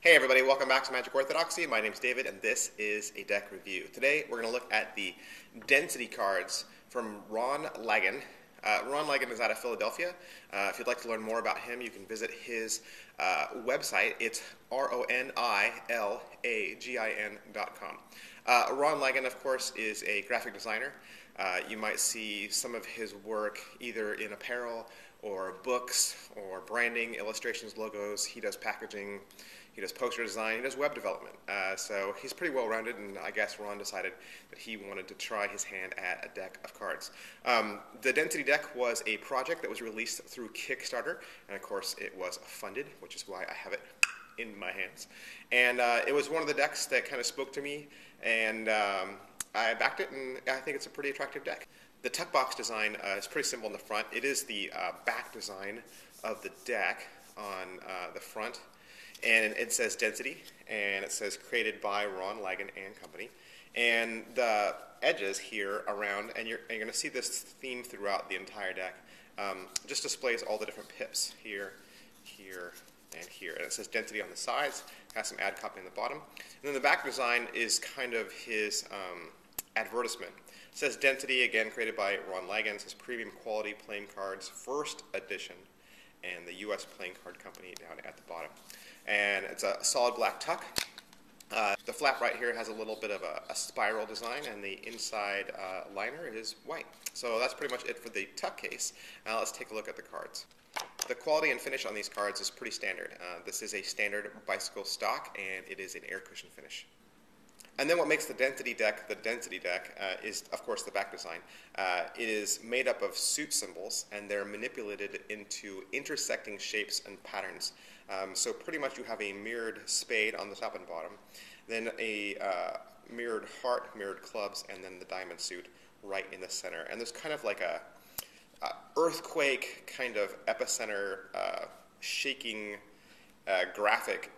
Hey everybody, welcome back to Magic Orthodoxy. My name's David and this is a deck review. Today we're going to look at the density cards from Ron Lagin. Ron Lagin is out of Philadelphia. If you'd like to learn more about him, you can visit his website. It's RONILAGIN.com. Ron Lagin, of course, is a graphic designer. You might see some of his work either in apparel or books or branding, illustrations, logos. He does packaging. He does poster design, he does web development. So he's pretty well-rounded, and I guess Ron decided that he wanted to try his hand at a deck of cards. The Density deck was a project that was released through Kickstarter, and of course it was funded, which is why I have it in my hands. And it was one of the decks that kind of spoke to me, and I backed it, and I think it's a pretty attractive deck. The tuck box design is pretty simple in the front. It is the back design of the deck on the front. And it says Density, and it says created by Ron Lagin and Company. And the edges here around, and you're going to see this theme throughout the entire deck, just displays all the different pips here, here, and here. And it says Density on the sides, has some ad copy on the bottom. And then the back design is kind of his advertisement. It says Density, again, created by Ron Lagin. It says premium quality playing cards, first edition, and the U.S. Playing Card Company down at the bottom. And it's a solid black tuck. The flap right here has a little bit of a spiral design, and the inside liner is white. So that's pretty much it for the tuck case. Now let's take a look at the cards. The quality and finish on these cards is pretty standard. This is a standard bicycle stock, and it is an air cushion finish. And then what makes the Density deck is, of course, the back design. It is made up of suit symbols, and they're manipulated into intersecting shapes and patterns. So pretty much you have a mirrored spade on the top and bottom, then a mirrored heart, mirrored clubs, and then the diamond suit right in the center. And there's kind of like a earthquake kind of epicenter shaking graphic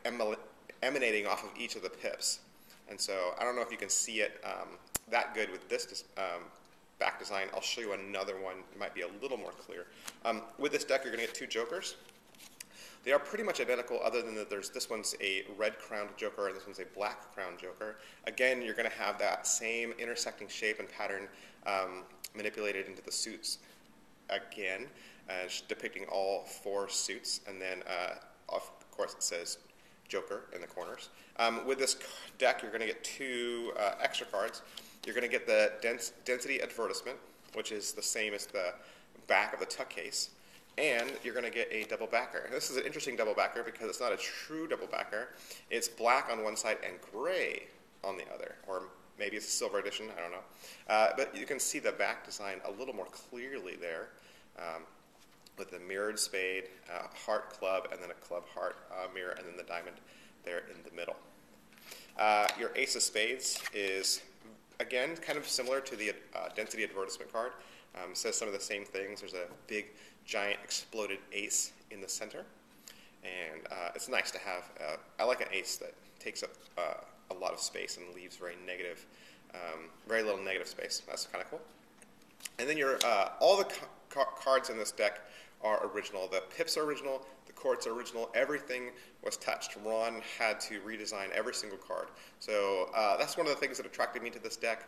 emanating off of each of the pips. And so I don't know if you can see it that good with this back design. I'll show you another one. It might be a little more clear. With this deck, you're going to get two jokers. They are pretty much identical, other than that this one's a red crowned joker and this one's a black crowned joker. Again, you're going to have that same intersecting shape and pattern manipulated into the suits again, depicting all four suits. And then, of course, it says Joker in the corners. With this deck, you're going to get two extra cards. You're going to get the Density advertisement, which is the same as the back of the tuck case, and you're going to get a double backer. This is an interesting double backer because it's not a true double backer. It's black on one side and gray on the other, or maybe it's a silver edition, I don't know. But you can see the back design a little more clearly there, with the mirrored spade, heart club, and then a club heart mirror, and then the diamond there in the middle. Your ace of spades is, again, kind of similar to the Density advertisement card. Says some of the same things. There's a big, giant, exploded ace in the center. And it's nice to have, I like an ace that takes up a lot of space and leaves very little negative space. That's kind of cool. And then all the cards in this deck are original. The pips are original, the courts are original, everything was touched. Ron had to redesign every single card. So that's one of the things that attracted me to this deck.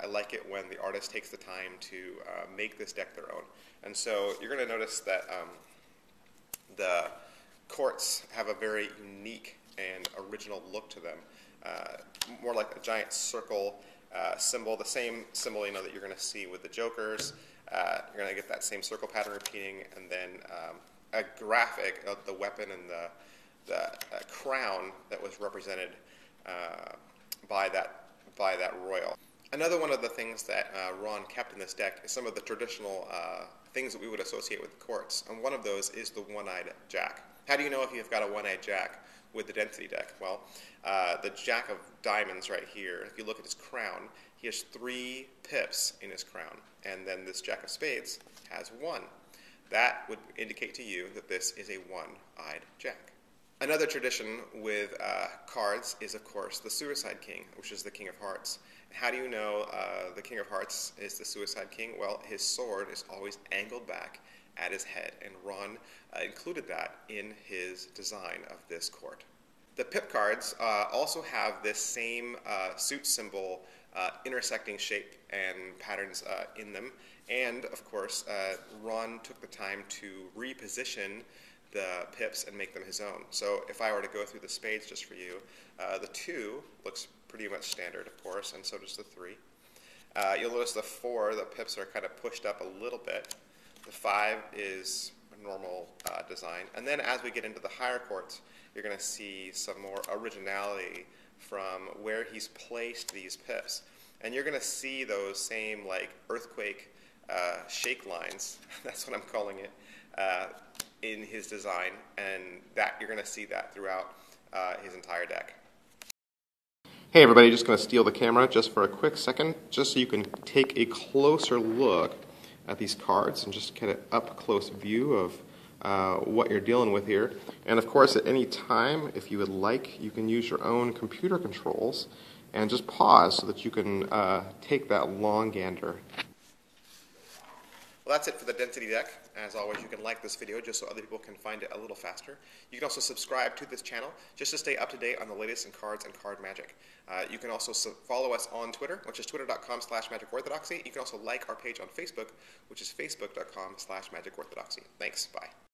I like it when the artist takes the time to make this deck their own. And so you're going to notice that the courts have a very unique and original look to them. More like a giant circle symbol, the same symbol that you're going to see with the jokers. You're going to get that same circle pattern repeating, and then a graphic of the weapon and the crown that was represented by that royal. Another one of the things that Ron kept in this deck is some of the traditional things that we would associate with the courts, and one of those is the one-eyed jack. How do you know if you've got a one-eyed jack with the Density deck? Well, the Jack of Diamonds right here, if you look at his crown, he has 3 pips in his crown, and then this Jack of Spades has 1. That would indicate to you that this is a one-eyed jack. Another tradition with cards is, of course, the Suicide King, which is the King of Hearts. How do you know the King of Hearts is the Suicide King? Well, his sword is always angled back at his head, and Ron included that in his design of this court. The pip cards also have this same suit symbol intersecting shape and patterns in them. And of course, Ron took the time to reposition the pips and make them his own. So if I were to go through the spades just for you, the 2 looks pretty much standard, of course, and so does the 3. You'll notice the 4, the pips are kind of pushed up a little bit. The 5 is a normal design. And then as we get into the higher courts, you're going to see some more originality from where he's placed these pips. And you're going to see those same like earthquake shake lines, that's what I'm calling it, in his design. And that you're going to see that throughout his entire deck. Hey everybody, just going to steal the camera just for a quick second, just so you can take a closer look at these cards and just get an up-close view of what you're dealing with here. And of course, at any time, if you would like, you can use your own computer controls and just pause so that you can take that long gander. Well, that's it for the density deck. As always, you can like this video just so other people can find it a little faster. You can also subscribe to this channel just to stay up to date on the latest in cards and card magic. You can also follow us on Twitter, which is twitter.com/magicorthodoxy. You can also like our page on Facebook, which is facebook.com/magicorthodoxy. Thanks. Bye.